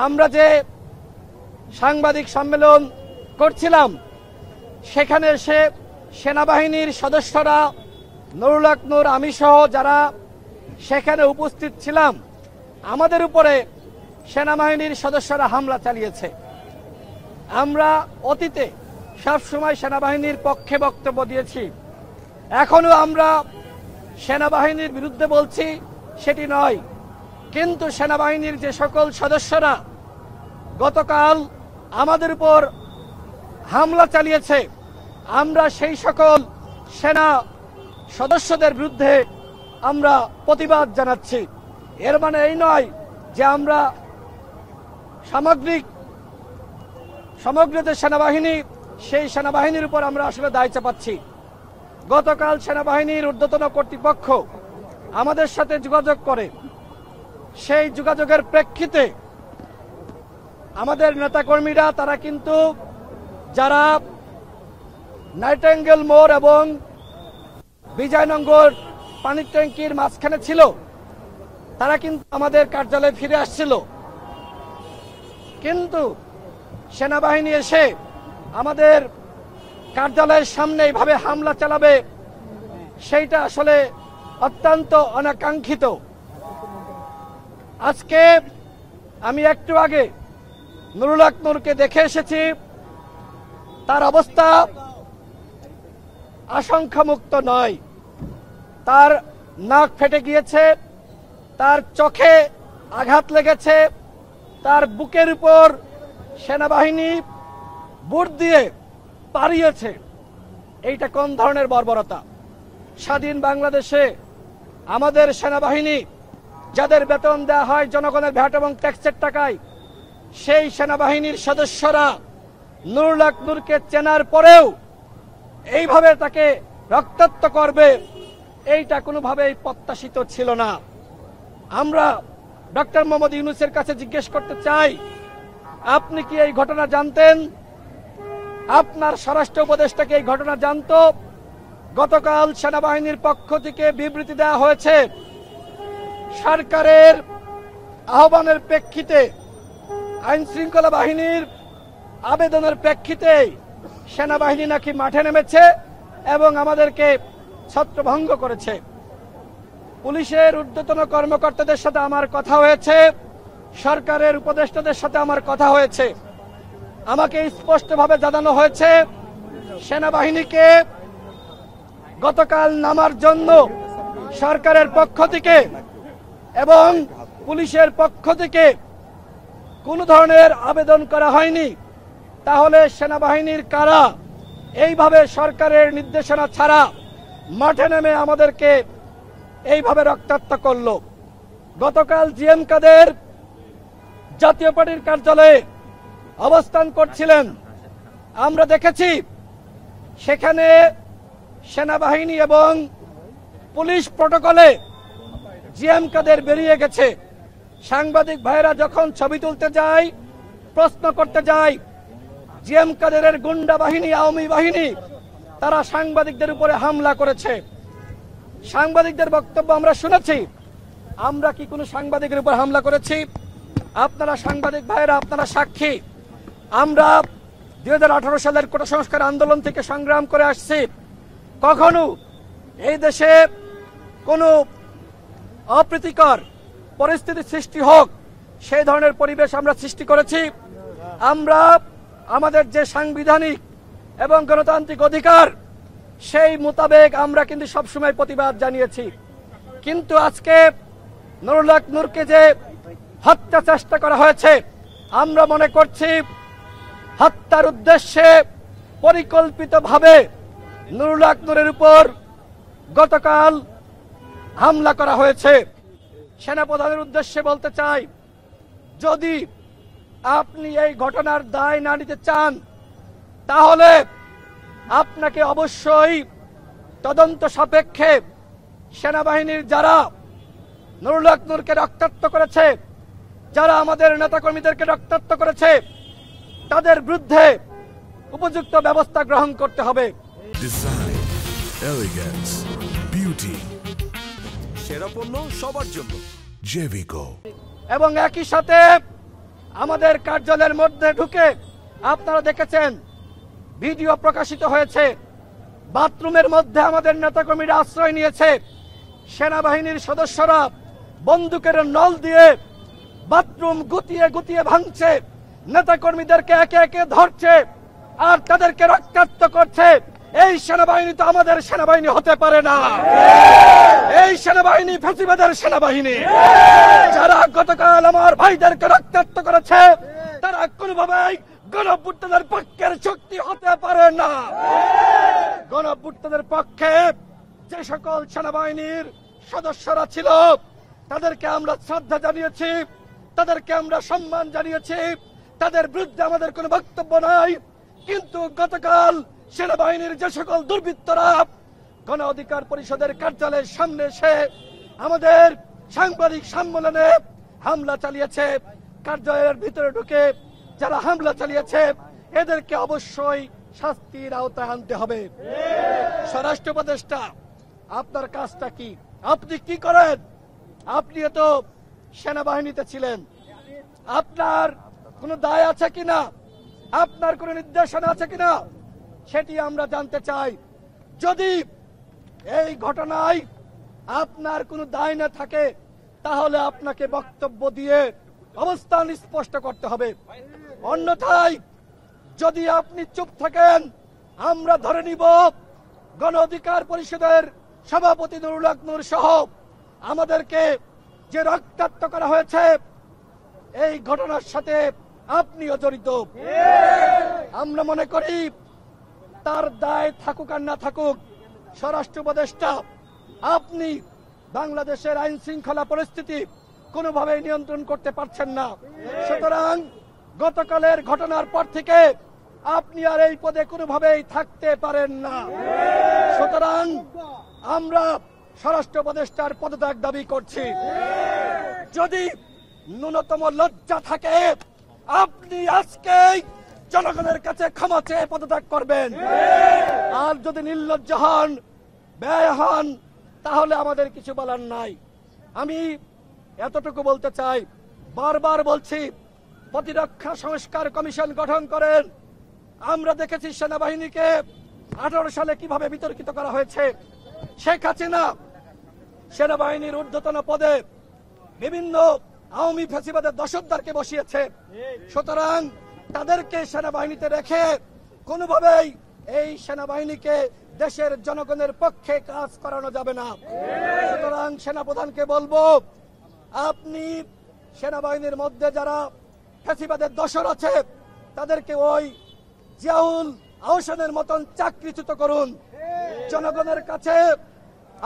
আমরা যে সাংবাদিক সম্মেলন করছিলাম সেখানে এসে সেনাবাহিনীর সদস্যরা নুরুল হক নূর, আমি সহ যারা সেখানে উপস্থিত ছিলাম, আমাদের উপরে সেনাবাহিনীর সদস্যরা হামলা চালিয়েছে। আমরা অতীতে সবসময় সেনাবাহিনীর পক্ষে বক্তব্য দিয়েছি, এখনো আমরা সেনাবাহিনীর বিরুদ্ধে বলছি সেটি নয়, কিন্তু সেনাবাহিনীর যে সকল সদস্যরা গতকাল আমাদের উপর হামলা চালিয়েছে, আমরা সেই সকল সেনা সদস্যদের বিরুদ্ধে আমরা প্রতিবাদ জানাচ্ছি। এর মানে এই নয় যে আমরা সমগ্র যে সেনাবাহিনী, সেই সেনাবাহিনীর উপর আমরা আসলে দায় চাপাচ্ছি। গতকাল সেনাবাহিনীর ঊর্ধ্বতন কর্তৃপক্ষ আমাদের সাথে যোগাযোগ করে, সেই যোগাযোগের প্রেক্ষিতে আমাদের নেতাকর্মীরা তারা কিন্তু যারা নাইটেঙ্গেল মোড় এবং বিজয়নগর পানির ট্যাঙ্কির মাঝখানে ছিল, তারা কিন্তু আমাদের কার্যালয়ে ফিরে আসছিল। কিন্তু সেনাবাহিনী এসে আমাদের কার্যালয়ের সামনে এইভাবে হামলা চালাবে, সেইটা আসলে অত্যন্ত অনাকাঙ্ক্ষিত। আজকে আমি একটু আগে নুরুল হক নূরকে দেখে এসেছি, তার অবস্থা আশঙ্কামুক্ত নয়। তার নাক ফেটে গিয়েছে, তার চোখে আঘাত লেগেছে, তার বুকের উপর সেনাবাহিনী বুট দিয়ে পাড়িয়েছে। এইটা কোন ধরনের বর্বরতা? স্বাধীন বাংলাদেশে আমাদের সেনাবাহিনী, যাদের বেতন দেওয়া হয় জনগণের ভ্যাট এবং ট্যাক্সের টাকায়, সেই সেনাবাহিনীর সদস্যরা নুরুল হক নূরকে চেনার পরেও এইভাবে তাকে রক্তাক্ত করবে, এইটা কোনোভাবেই প্রত্যাশিত ছিল না। আমরা ডক্টর মোহাম্মদ ইউনূসের কাছে জিজ্ঞেস করতে চাই, আপনি কি এই ঘটনা জানতেন? আপনার স্বরাষ্ট্র উপদেষ্টাকে এই ঘটনা জানতো? গতকাল সেনাবাহিনীর পক্ষ থেকে বিবৃতি দেওয়া হয়েছে, সরকারের আহ্বানের প্রেক্ষিতে, আইন শৃঙ্খলা বাহিনীর আবেদনের প্রেক্ষিতে সেনাবাহিনী নাকি মাঠে নেমেছে এবং আমাদেরকে ছত্রভঙ্গ করেছে। পুলিশের ঊর্ধ্বতন কর্মকর্তাদের সাথে আমার কথা হয়েছে, সরকারের উপদেষ্টাদের সাথে আমার কথা হয়েছে। আমাকে স্পষ্টভাবে জানানো হয়েছে, সেনাবাহিনীকে গতকাল নামার জন্য সরকারের পক্ষ থেকে এবং পুলিশের পক্ষ থেকে কোন ধরনের আবেদন করা হয়নি। তাহলে সেনাবাহিনীর কারা এইভাবে সরকারের নির্দেশনা ছাড়া মাঠে নেমে আমাদেরকে এইভাবে রক্তাক্ত করলো? গতকাল জিএম কাদের জাতীয় পার্টির কার্যালয়ে অবস্থান করছিলেন, আমরা দেখেছি সেখানে সেনাবাহিনী এবং পুলিশ প্রটোকলে জিএম কাদের বেরিয়ে গেছে। সাংবাদিক ভাইরা যখন ছবি তুলতে যায়, প্রশ্ন করতে যায়, জিএম কাদেরের গুন্ডা বাহিনী, আওয়ামী বাহিনী, তারা সাংবাদিকদের উপরে হামলা করেছে। সাংবাদিকদের বক্তব্য আমরা শুনেছি। আমরা কি কোনো সাংবাদিকের উপর হামলা করেছি? আপনারা সাংবাদিক ভাইরা, আপনারা সাক্ষী। আমরা 2018 সালের কোটা সংস্কার আন্দোলন থেকে সংগ্রাম করে আসছি। কখনো এই দেশে কোনো অপ্রীতিকর পরিস্থিতি সৃষ্টি হোক, সেই ধরনের পরিবেশ আমরা সৃষ্টি করেছি। আমরা আমাদের যে সাংবিধানিক এবং গণতান্ত্রিক অধিকার, সেই মোতাবেক আমরা কিন্তু সবসময় প্রতিবাদ জানিয়েছি। কিন্তু আজকে নুরুল হক নূরকে যে হত্যা চেষ্টা করা হয়েছে, আমরা মনে করছি হত্যার উদ্দেশ্যে পরিকল্পিতভাবে নুরুল হক নূরের উপর গতকাল হামলা করা হয়েছে। সেনাপ্রধানের উদ্দেশ্যে বলতে চাই, যদি আপনি এই ঘটনার দায় না নিতে চান, তাহলে আপনাকে অবশ্যই তদন্ত সাপেক্ষে সেনাবাহিনীর যারা নুরুল হক নূরকে রক্তাক্ত করেছে, যারা আমাদের নেতাকর্মীদেরকে রক্তাক্ত করেছে, তাদের বিরুদ্ধে উপযুক্ত ব্যবস্থা গ্রহণ করতে হবে। ডিজাইন, এলিগেন্স, বিউটি, সেরা পণ্য সবার জন্য জেভিকো। এবং একই সাথে আমাদের কার্যালয়ের মধ্যে ঢুকে আপনারা দেখেছেন, ভিডিও প্রকাশিত হয়েছে, বাথরুমের মধ্যে আমাদের নেতাকর্মীরা আশ্রয় নিয়েছে। সেনাবাহিনীর সদস্যরা বন্দুকের নল দিয়ে বাথরুম গুতিয়ে গুতিয়ে ভাঙছে, নেতাকর্মীদেরকে একে একে ধরছে আর তাদেরকে রক্তাক্ত করছে। এই সেনাবাহিনী তো আমাদের সেনাবাহিনী হতে পারে না। এই সেনাবাহিনী ফ্যাসিবাদের সেনাবাহিনী। যারা গতকাল আমার ভাইদেরকে রক্তাক্ত করেছে তারা কোনোভাবেই গণঅভ্যুত্থানের পক্ষের শক্তি হতে পারে না। গণঅভ্যুত্থানের পক্ষে যে সকল সেনাবাহিনীর সদস্যরা ছিল তাদেরকে আমরা শ্রদ্ধা জানিয়েছি, তাদেরকে আমরা সম্মান জানিয়েছি, তাদের বিরুদ্ধে আমাদের কোনো বক্তব্য নাই। কিন্তু গতকাল সেনাবাহিনীর যে সকল দুর্বৃত্তরা গণ অধিকার পরিষদের কার্যালয়ের সামনে এসে আমাদের সাংবাদিক সম্মেলনে হামলা চালিয়েছে, কার্যালয়ের ভিতরে ঢুকে যারা হামলা চালিয়েছে এদেরকে অবশ্যই শাস্তির আওতায় আনতে হবে। স্বরাষ্ট্র উপদেষ্টা, আপনার কাজটা কি? আপনি কি করেন? আপনি তো সেনাবাহিনীতে ছিলেন, আপনার কোনো দায় আছে কিনা, আপনার কোনো নির্দেশনা আছে কিনা সেটি আমরা জানতে চাই। যদি এই ঘটনায় আপনার কোনো দায় না থাকে তাহলে আপনাকে বক্তব্য দিয়ে অবস্থান স্পষ্ট করতে হবে। অন্যথায় যদি আপনি চুপ থাকেন আমরা ধরে নিব গণ অধিকার পরিষদের সভাপতি নুরুল হক নূর সহ আমাদেরকে যে রক্তাক্ত করা হয়েছে এই ঘটনার সাথে আপনিও জড়িত। আমরা মনে করি তার দায় থাকুক আর না থাকুক, স্বরাষ্ট্র উপদেষ্টা আপনি বাংলাদেশের আইন শৃঙ্খলা পরিস্থিতি কোনোভাবেই নিয়ন্ত্রণ করতে পারছেন না। সুতরাং গতকালের ঘটনার পর থেকে আপনি আর এই পদে কোনোভাবেই থাকতে পারেন না। সুতরাং আমরা স্বরাষ্ট্র উপদেষ্টার পদত্যাগ দাবি করছি। যদি ন্যূনতম লজ্জা থাকে আপনি আজকেই জনগণের কাছে ক্ষমা চেয়ে পদত্যাগ করবেন। আর যদি নির্লজ্জ হন, ব্যয় হন, তাহলে আমাদের কিছু বলার নাই। আমি এতটুকু বলতে চাই, বারবার বলছি, প্রতিরক্ষা সংস্কার কমিশন গঠন করেন। আমরা দেখেছি সেনাবাহিনীকে 18 সালে কিভাবে বিতর্কিত করা হয়েছে। শেখ হাসিনা সেনাবাহিনীর ঊর্ধ্বতন পদে বিভিন্ন আওয়ামী ফ্যাসিবাদের দশকদারকে বসিয়েছে। সুতরাং তাদেরকে সেনাবাহিনীতে রেখে কোনোভাবেই এই সেনাবাহিনীকে দেশের জনগণের পক্ষে কাজ করানো যাবে না। সুতরাং সেনাপ্রধানকে বলবো, আপনি সেনাবাহিনীর মধ্যে যারা ফ্যাসিবাদের দশর আছে তাদেরকে ওই জিয়াউল আহসানের মতন চাকরিচ্যুত করুন। জনগণের কাছে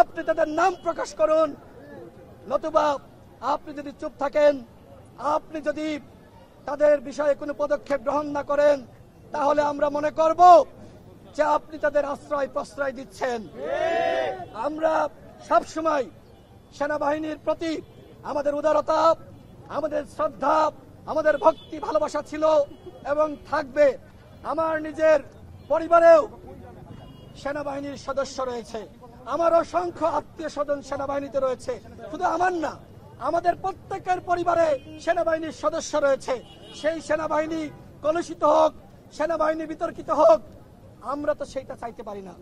আপনি তাদের নাম প্রকাশ করুন। নতুবা আপনি যদি চুপ থাকেন, আপনি যদি তাদের বিষয়ে কোনো পদক্ষেপ গ্রহণ না করেন তাহলে আমরা মনে করব যে আপনি তাদের আশ্রয় প্রশ্রয় দিচ্ছেন। আমরা সবসময় সেনাবাহিনীর প্রতি আমাদের উদারতা, আমাদের শ্রদ্ধা, আমাদের ভক্তি ভালোবাসা ছিল এবং থাকবে। আমার নিজের পরিবারেও সেনাবাহিনীর সদস্য রয়েছে, আমার অসংখ্য আত্মীয় স্বজন সেনাবাহিনীতে রয়েছে। শুধু আমার না, আমাদের প্রত্যেকের পরিবারে সেনাবাহিনীর সদস্য রয়েছে। সেই সেনাবাহিনী কলুষিত হোক, সেনাবাহিনী বিতর্কিত হোক, আমরা তো সেইটা চাইতে পারি না।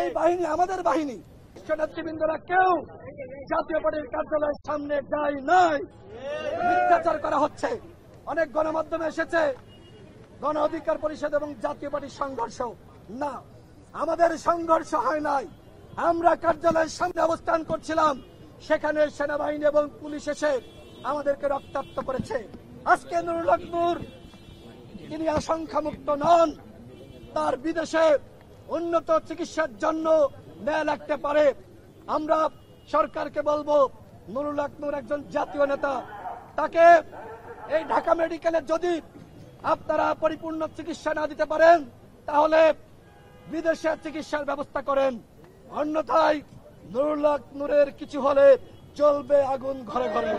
এই বাহিনী আমাদের বাহিনী। নেতৃবৃন্দরা কেউ জাতীয় পার্টির কার্যালয়ের সামনে যায় নাই, মিথ্যাচার করা হচ্ছে। অনেক গণমাধ্যমে এসেছে গণ অধিকার পরিষদ এবং জাতীয় পার্টির সংঘর্ষ। না, আমাদের সংঘর্ষ হয় নাই। আমরা কার্যালয়ের সামনে অবস্থান করছিলাম, সেখানে সেনাবাহিনী এবং পুলিশ এসে আমাদেরকে রক্তাক্ত করেছে। আজকে নুরুল হক নূর তিনি আশঙ্কামুক্ত নন, তার বিদেশে উন্নত চিকিৎসার জন্য ন্যায় লাগতে পারে। আমরা সরকারকে বলবো, নুরুল হক নূর একজন জাতীয় নেতা, তাকে এই ঢাকা মেডিকেলে যদি আপনারা পরিপূর্ণ চিকিৎসা না দিতে পারেন তাহলে বিদেশে চিকিৎসার ব্যবস্থা করেন। অন্যথায় নুরুল হক নূরের কিছু হলে চলবে আগুন ঘরে ঘরে।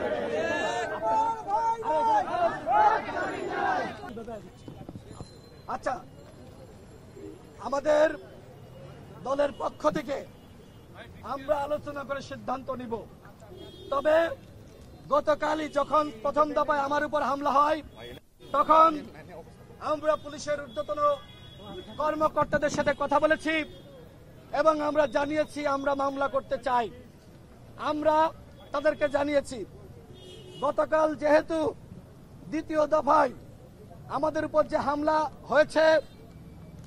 আচ্ছা, আমাদের দলের পক্ষ থেকে আমরা আলোচনা করে সিদ্ধান্ত নিব। তবে গতকালই যখন প্রথম দফায় আমার উপর হামলা হয় তখন আমরা পুলিশের ঊর্ধ্বতন কর্মকর্তাদের সাথে কথা বলেছি এবং আমরা জানিয়েছি আমরা মামলা করতে চাই। আমরা তাদেরকে জানিয়েছি গতকাল যেহেতু দ্বিতীয় দফায় আমাদের উপর যে হামলা হয়েছে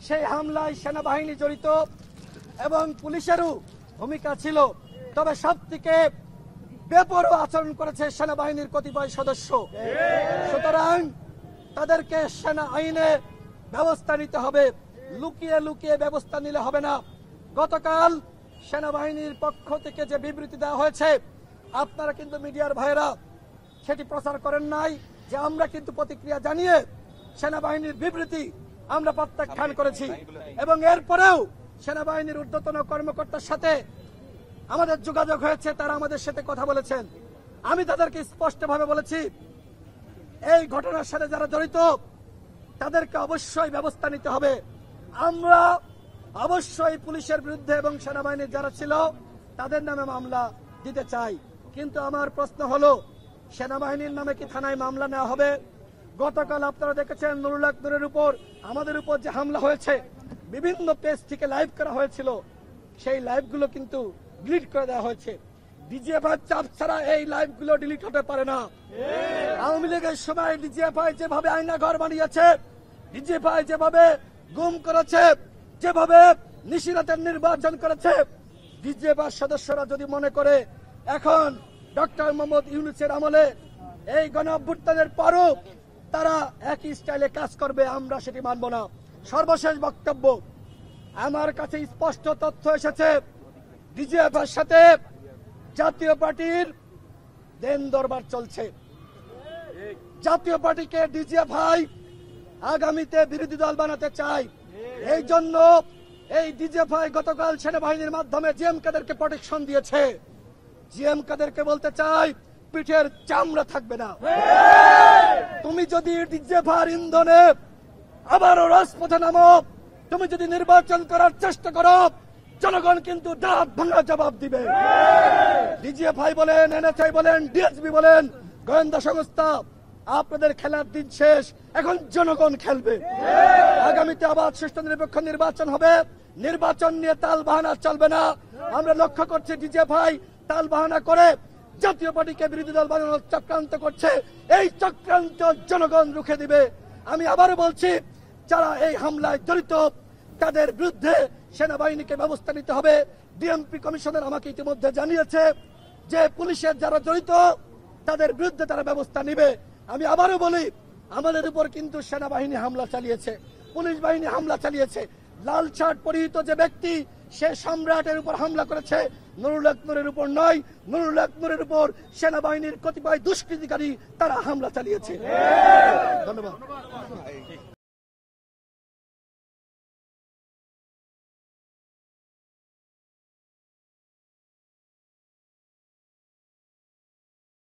সেই হামলায় সেনাবাহিনী জড়িত এবং পুলিশেরও ভূমিকা ছিল, তবে সবথেকে বেপরোয়া আচরণ করেছে সেনাবাহিনীর কতিপয় সদস্য। সুতরাং তাদেরকে সেনা আইনে ব্যবস্থা নিতে হবে, লুকিয়ে লুকিয়ে ব্যবস্থা নিলে হবে না। গতকাল সেনাবাহিনীর পক্ষ থেকে যে বিবৃতি দেওয়া হয়েছে, আপনারা কিন্তু মিডিয়ার ভাইরা সেটি প্রচার করেন নাই, যে আমরা কিন্তু প্রতিক্রিয়া জানিয়ে সেনাবাহিনীর বিবৃতি আমরা প্রত্যাখ্যান করেছি এবং এরপরেও সেনাবাহিনীর ঊর্ধ্বতন কর্মকর্তার সাথে আমাদের যোগাযোগ হয়েছে, তারা আমাদের সাথে কথা বলেছেন। আমি তাদেরকে স্পষ্টভাবে বলেছি এই ঘটনার সাথে যারা জড়িত তাদেরকে অবশ্যই ব্যবস্থা নিতে হবে। আমরা অবশ্যই পুলিশের বিরুদ্ধে এবং সেনাবাহিনীর যারা ছিল তাদের নামে মামলা দিতে চাই, কিন্তু আমার প্রশ্ন হলো সেনাবাহিনীর নামে কি থানায় মামলা নেওয়া হবে? গতকাল আপনারা দেখেছেন নুরুল হক নূরের উপর আমাদের উপর যে হামলা হয়েছে, বিভিন্ন পেজ থেকে লাইভ করা হয়েছিল, সেই লাইভগুলো কিন্তু ডিলিট করে দেওয়া হয়েছে। ডিজিএফআই চাপ ছাড়া এই লাইভগুলো ডিলিট হতে পারে না। আওয়ামী লীগের সময় ডিজিএফআই যেভাবে আয়না ঘর বানিয়েছে, ডিজিএফআই যেভাবে গুম করেছে, যেভাবে নিশিরাতের নির্বাচন করেছে, ডিজিএফআই সদস্যরা যদি মনে করে এখন ডক্টর মোহাম্মদ ইউনূসের আমলে এই গণ অভ্যুত্থানের পরও তারা একই স্টাইলে কাজ করবে, আমরা সেটি মানব না। সর্বশেষ বক্তব্য, আমার কাছে স্পষ্ট তথ্য এসেছে ডিজিএফআইয়ের সাথে জাতীয় পার্টির দেন দরবার চলছে। জাতীয় পার্টিকে ডিজিএফআই আগামীতে বিরোধী দল বানাতে চায়। এই জন্য এই ডিজিএফআই গতকাল সেনাবাহিনীর মাধ্যমে জিএম কাদেরকে প্রোটেকশন দিয়েছে। জিএম কাদেরকে বলতে চাই পিঠের চামড়া থাকবে না। তুমি যদি ডিজিএফআইয়ের ইন্ধনে আবারও রাজপথে নামো, তুমি যদি নির্বাচন করার চেষ্টা করো, জনগণ কিন্তু দাঁত ভাঙা জবাব দিবে। ডিজিএফআই বলেন, এনএসআই বলেন, ডিএসবি বলেন, গোয়েন্দা সংস্থা, আপনাদের খেলার দিন শেষ, এখন জনগণ খেলবে। আগামীতে আবার সুষ্ঠু নিরপেক্ষ নির্বাচন হবে, নির্বাচন নিয়ে তাল বাহানা চলবে না। আমরা লক্ষ্য করছি ডিজিএফআই তাল বাহানা করে জাতীয় পার্টিকে বিরোধী দল বানানোর চক্রান্ত করছে। এই চক্রান্ত জনগণ রুখে দিবে। আমি আবারও বলছি, যারা এই হামলায় জড়িত তাদের বিরুদ্ধে সেনাবাহিনীকে ব্যবস্থা নিতে হবে। ডিএমপি কমিশনার আমাকে ইতিমধ্যে জানিয়েছে যে পুলিশের যারা জড়িত তাদের বিরুদ্ধে তারা ব্যবস্থা নেবে। আমি আবারও বলি, আমাদের উপর কিন্তু সেনাবাহিনী হামলা চালিয়েছে, পুলিশ বাহিনী হামলা চালিয়েছে। লাল শার্ট পরিহিত যে ব্যক্তি সে সম্রাটের উপর হামলা করেছে, নুরুল হক নূরের উপর নয়। নুরুল হক নূরের উপর সেনাবাহিনীর কতিপয় দুষ্কৃতিকারী তারা হামলা চালিয়েছে। ধন্যবাদ।